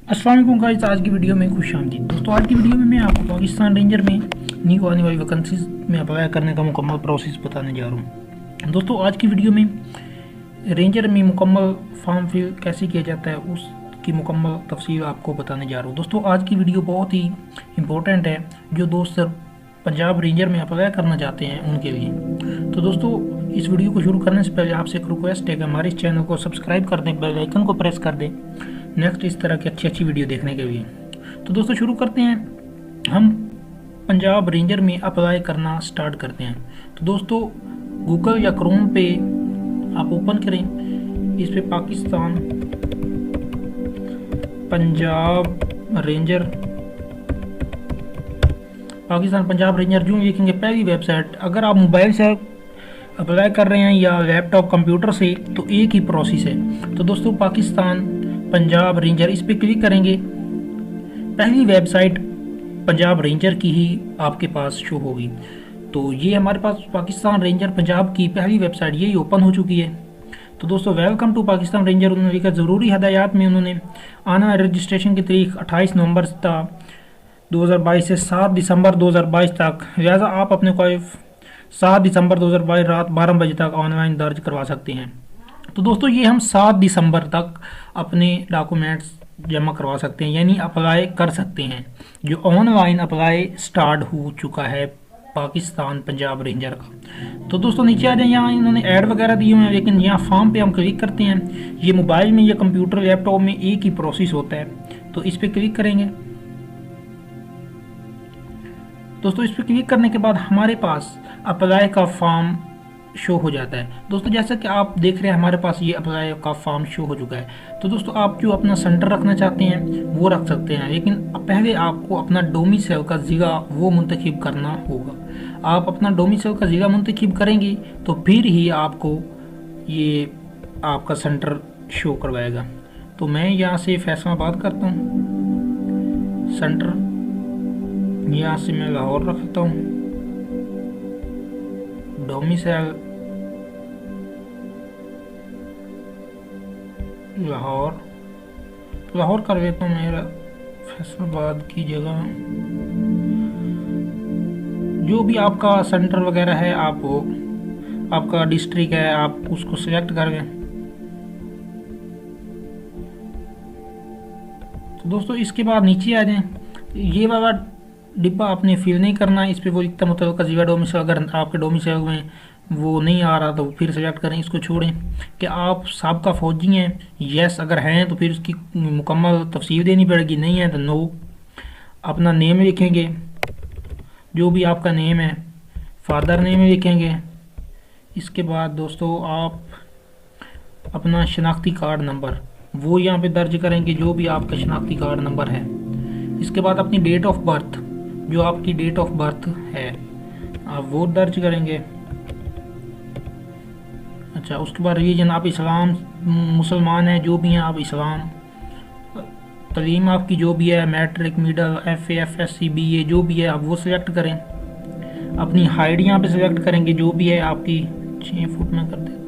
अस्सलाम वालेकुम गाइस, आज की वीडियो में खुश आमदीद। दोस्तों आज की वीडियो में मैं आपको पाकिस्तान रेंजर में न्यू आने वाली वैकेंसीज में अप्लाई करने का मुकम्मल प्रोसेस बताने जा रहा हूँ। दोस्तों आज की वीडियो में रेंजर में मुकम्मल फॉर्म फिल कैसे किया जाता है उसकी मुकम्मल तफसील आपको बताने जा रहा हूँ। दोस्तों आज की वीडियो बहुत ही इम्पोर्टेंट है जो दोस्त पंजाब रेंजर में अप्लाई करना चाहते हैं उनके लिए। तो दोस्तों इस वीडियो को शुरू करने से पहले आपसे एक रिक्वेस्ट है कि हमारे इस चैनल को सब्सक्राइब कर दें, बेल आइकन को प्रेस कर दें नेक्स्ट इस तरह की अच्छी वीडियो देखने के लिए। तो दोस्तों शुरू करते हैं, हम पंजाब रेंजर में अप्लाई करना स्टार्ट करते हैं। तो दोस्तों गूगल या क्रोम पे आप ओपन करें, इस पे पाकिस्तान पंजाब रेंजर जो लिखेंगे पहली वेबसाइट। अगर आप मोबाइल से अप्लाई कर रहे हैं या लैपटॉप कंप्यूटर से तो एक ही प्रोसेस है। तो दोस्तों पाकिस्तान पंजाब रेंजर इस पर क्लिक करेंगे, पहली वेबसाइट पंजाब रेंजर की ही आपके पास शो होगी। तो ये हमारे पास पाकिस्तान रेंजर पंजाब की पहली वेबसाइट यही ओपन हो चुकी है। तो दोस्तों वेलकम टू पाकिस्तान रेंजर उन्होंने लिखा। ज़रूरी हदायत में उन्होंने आने वाले रजिस्ट्रेशन की तारीख 28 नवंबर 2022 से 7 दिसंबर 2022 तक, लिहाजा आप अपने को 7 दिसंबर 2022 रात 12 बजे तक ऑनलाइन दर्ज करवा सकते हैं। तो दोस्तों ये हम 7 दिसंबर तक अपने डॉक्यूमेंट्स जमा करवा सकते हैं, यानी अप्लाई कर सकते हैं। जो ऑनलाइन अप्लाई स्टार्ट हो चुका है पाकिस्तान पंजाब रेंजर का। तो दोस्तों नीचे आ जाए, यहाँ इन्होंने ऐड वगैरह दिए हुए हैं, लेकिन यहाँ फॉर्म पे हम क्लिक करते हैं। ये मोबाइल में या कंप्यूटर लैपटॉप में एक ही प्रोसेस होता है। तो इस पर क्लिक करेंगे। दोस्तों इस पर क्लिक करने के बाद हमारे पास अप्लाई का फॉर्म शो हो जाता है। दोस्तों जैसा कि आप देख रहे हैं हमारे पास ये अप्लाई का फॉर्म शो हो चुका है। तो दोस्तों आप जो अपना सेंटर रखना चाहते हैं वो रख सकते हैं, लेकिन पहले आपको अपना डोमिसाइल का ज़िला वो मुंतखब करना होगा। आप अपना डोमिसाइल का ज़िला मुंतखब करेंगे तो फिर ही आपको ये आपका सेंटर शो करवाएगा। तो मैं यहाँ से फैसलाबाद करता हूँ, सेंटर यहाँ से मैं लाहौर रखता हूँ, डोमिसाइल लाहौर कर लेता हूँ मेरा फैसलाबाद की जगह। जो भी आपका सेंटर वगैरह है, आपका डिस्ट्रिक्ट है, आप उसको सिलेक्ट कर लें। तो दोस्तों इसके बाद नीचे आ जाएं, ये वाला डिब्बा आपने फिल नहीं करना, इस पर वो लिखता मतलब का जिला डोमिसाइल। अगर आपके डोमिसाइल में वो नहीं आ रहा तो फिर सेलेक्ट करें, इसको छोड़ें। कि आप साबका फौजी हैं, यस अगर हैं तो फिर उसकी मुकम्मल तफसील देनी पड़ेगी, नहीं है तो नो। अपना नेम लिखेंगे, जो भी आपका नेम है, फादर नेम लिखेंगे। इसके बाद दोस्तों आप अपना शनाख्ती कार्ड नंबर वो यहाँ पे दर्ज करेंगे, जो भी आपका शनाख्ती कार्ड नंबर है। इसके बाद अपनी डेट ऑफ बर्थ, जो आपकी डेट ऑफ बर्थ है आप वो दर्ज करेंगे। अच्छा, उसके बाद रिलीजन आप इस्लाम मुसलमान हैं, जो भी हैं आप इस्लाम। तलीम आपकी जो भी है, matric, middle, FA, FSC, BA जो भी है आप वो सिलेक्ट करें। अपनी हाइट यहाँ पे सिलेक्ट करेंगे, जो भी है आपकी 6 फुट में कर देता हूँ।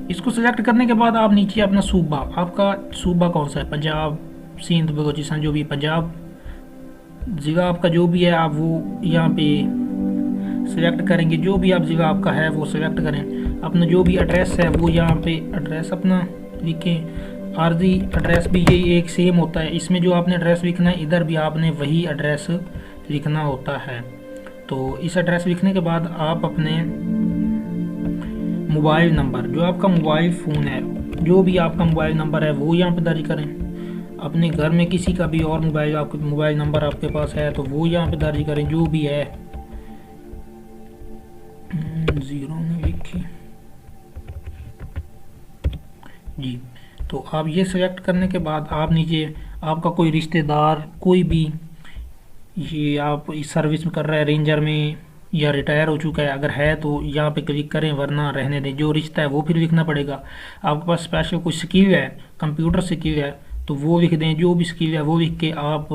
इसको सिलेक्ट करने के बाद आप नीचे अपना सूबा, आपका सूबा कौन सा है, पंजाब, सिंध, बलोचिस्तान, जो भी पंजाब ज़िला आपका जो भी है आप वो यहाँ पे सिलेक्ट करेंगे। जो भी आप ज़िला आपका है वो सिलेक्ट करें। अपना जो भी एड्रेस है वो यहाँ पे एड्रेस अपना लिखें। आर्जी एड्रेस भी यही एक सेम होता है, इसमें जो आपने एड्रेस लिखना है इधर भी आपने वही एड्रेस लिखना होता है। तो इस एड्रेस लिखने के बाद आप अपने मोबाइल नंबर, जो आपका मोबाइल फ़ोन है, जो भी आपका मोबाइल नंबर है वो यहाँ पे दर्ज करें। अपने घर में किसी का भी और मोबाइल नंबर आपके पास है तो वो यहाँ पे दर्ज करें, जो भी है 0 में लिखिए जी। तो आप ये सेलेक्ट करने के बाद आप नीचे आपका कोई रिश्तेदार, कोई भी ये आप इस सर्विस में कर रहा है रेंजर में या रिटायर हो चुका है, अगर है तो यहाँ पे क्लिक करें, वरना रहने दें। जो रिश्ता है वो फिर लिखना पड़ेगा। आपके पास स्पेशल कोई स्किल है, कंप्यूटर स्किल है तो वो लिख दें, जो भी स्किल है वो लिख के आप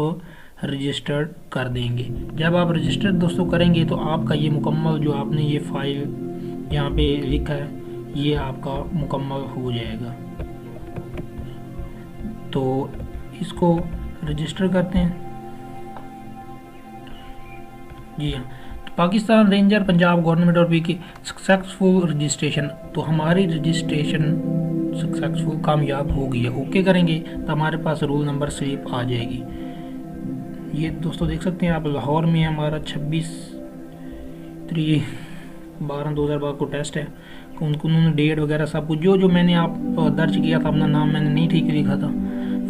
रजिस्टर्ड कर देंगे। जब आप रजिस्टर्ड दोस्तों करेंगे तो आपका ये मुकम्मल जो आपने ये फाइल यहाँ पे लिखा है ये आपका मुकम्मल हो जाएगा। तो इसको रजिस्टर करते हैं। जी हाँ, तो पाकिस्तान रेंजर पंजाब गवर्नमेंट और की सक्सेसफुल रजिस्ट्रेशन, तो हमारी रजिस्ट्रेशन सक्सेसफुल कामयाब हो गई है। ओके करेंगे तो हमारे पास रोल नंबर स्लिप आ जाएगी। ये दोस्तों देख सकते हैं आप, लाहौर में हमारा 26/12/2012 को टेस्ट है। उन्होंने डेट वगैरह सब कुछ जो मैंने आप दर्ज किया था, अपना नाम मैंने नहीं ठीक लिखा था,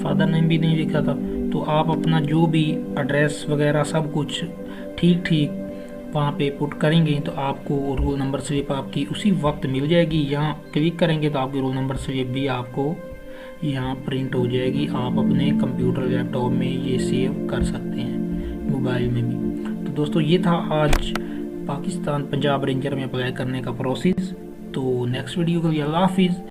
फादर नेम भी नहीं लिखा था, तो आप अपना जो भी एड्रेस वगैरह सब कुछ ठीक वहाँ पे पुट करेंगे तो आपको रोल नंबर स्लिप आपकी उसी वक्त मिल जाएगी। यहाँ क्लिक करेंगे तो आपकी रोल नंबर स्लिप भी आपको यहाँ प्रिंट हो जाएगी। आप अपने कंप्यूटर लैपटॉप में ये सेव कर सकते हैं, मोबाइल में भी। तो दोस्तों ये था आज पाकिस्तान पंजाब रेंजर में अप्लाई करने का प्रोसेस। तो नेक्स्ट वीडियो के लिए अल्लाह हाफिज़।